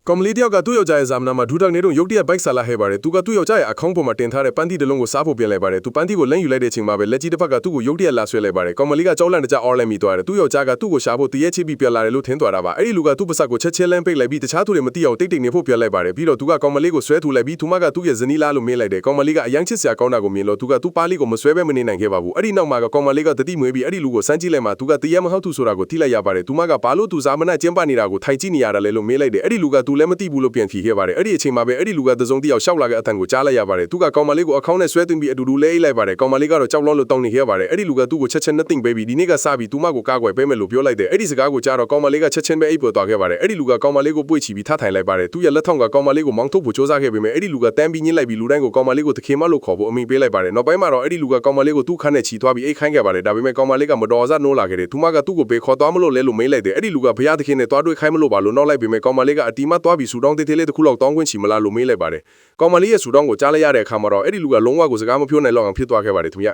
ကောင်မလေးတယောက်ကသူ့ယောက်ျားရဲ့ဇာမနာမှာဒူးတောက်နေတော့ရုတ်တရက်ဘိုက်ဆာလာဟဲပါတယ်သူကသူ့ယောက်ျားရဲ့အခေါင်းပေါ်မှာတင်ထားတဲ့ပန်းတီတစ်လုံးကိုစားဖို့ပြင်လိုက်ပါတယ်သူပန်းတီကိုလမ်းယူလိုက်တဲ့အချိန်မှာပဲလက်ကြီးတစ်ဖက်ကသူ့ကိုရုတ်တရက်လာဆွဲလိုက်ပါတယ်ကောင်မလေးကကြောက်လန့်တကြအော်လန့်မိသွားတယ်သူ့ယောက်ျားကသူ့ကိုရှာဖို့တရက်ချိပြီးပြန်လာတယ်လို့ထင်သွားတာပါအဲ့ဒီလူကသူ့ပါစပ်ကိုချက်ချင်းလမ်းပိတ်လိုက်ပြီးတခြားသူတွေမသိအောင်တိတ်တိတ်နေဖို့ပြန်လိုက်ပါတယ်ပြီးတော့သူကကောင်မလေးကိုဆွဲထူလိုက်ပြီးသူမကသူ့ရဲ့ဇနီးလားလို့မေးလိုက်တယ်ကောင်မလေးကအယမ်းချစ်စရာကောင်းတာကိုမြင်လို့သူကသူ့ပါးလေးကိုမဆွဲဘဲမနေနိုင်ခဲ့ပါဘူးအဲ့ဒီနောက်မှာကောင်မလေးကတတိမွေးပြီးအဲ့ဒီလူကိုစမ်းကြည့်လိုက်မှသူကတရက်မဟုတ်သူဆိုတာကိုသိလိုက်ရပါတယ်သူမကဘာလို့သူဇာမနာကျင်းပနေတာကိုထိုင်ကြည့်နေရတာလဲလို့မေးလိုက်တယ်အဲ့ဒီလူကသူလည်းမသိဘူးလို့ပြန်ဖြေခဲ့ပါတယ်အဲ့ဒီအချိန်မှာပဲအဲ့ဒီလူကသစုံတယောက်ရှောက်လာတဲ့အတန်ကိုကြားလိုက်ရပါတယ်သူကကောင်မလေးကိုအခေါင်းနဲ့ဆွဲသွင်းပြီးအတူတူလဲအိတ်လိုက်ပါတယ်ကောင်မလေးကတော့ကြောက်လွန်းလို့တောင်းနေခဲ့ပါတယ်အဲ့ဒီလူကသူ့ကိုချက်ချင်းနဲ့သိမ့်ပေးပြီးဒီနေ့ကစပြီးသူမကိုကားကွယ်ပေးမယ်လို့ပြောလိုက်တယ်အဲ့ဒီစကားကိုကြားတော့ကောင်မလေးကချက်ချင်းပဲအိပ်ပေါ်သွားခဲ့ပါတယ်အဲ့ဒီလူကကောင်မလေးကိုပွေ့ချီပြီးထထိုင်လိုက်ပါတယ်သူရဲ့လက်ထောက်ကကောင်မလေးကိုမောင်းထုတ်ဖို့စ조사ခဲ့ပေမဲ့အဲ့ဒီလူကတန်းပြီးညှိလိုက်ပြီးလူတိုင်းကိုကောင်မလေးကိုတခင်မလို့ခေါ်ဖို့အမိပေးလိုက်ပါတယ်နောက်ပိုင်းမှာတော့အဲ့ဒီလူကကောင်မလေးကိုသူ့ခန်းနဲ့ချီသွားပြီးအိတ်ခိုင်းခဲ့ပါတယ်ဒါပေမဲ့ကောင်မလေးကမတော်စားနိုးလာခဲ့တယ်သူမကသူ့ကိုပေးခေါ်သွားမလို့လဲလို့မေးလိုက်တယ်အဲ့ဒီလူကဘုရားသခင်နဲ့သွားတွေ့ခိုင်းမလို့ပါလို့နောက်လိုက်ပေမဲ့ကောင်မလေးကအတီမသွားပြီးဆူတောင်းတေးသေးလေးတစ်ခုလောက်တောင်းခွင့်ချီမလားလို့မေးလိုက်ပါတယ်ကောင်မလေးရဲ့ဆူတောင်းကိုကြားလိုက်ရတဲ့အခါမှာတော့အဲ့ဒီလူကလုံးဝကိုစကားမပြောနိုင်တော့အောင်ဖြစ်သွားခဲ့ပါတယ်ခင်ဗျ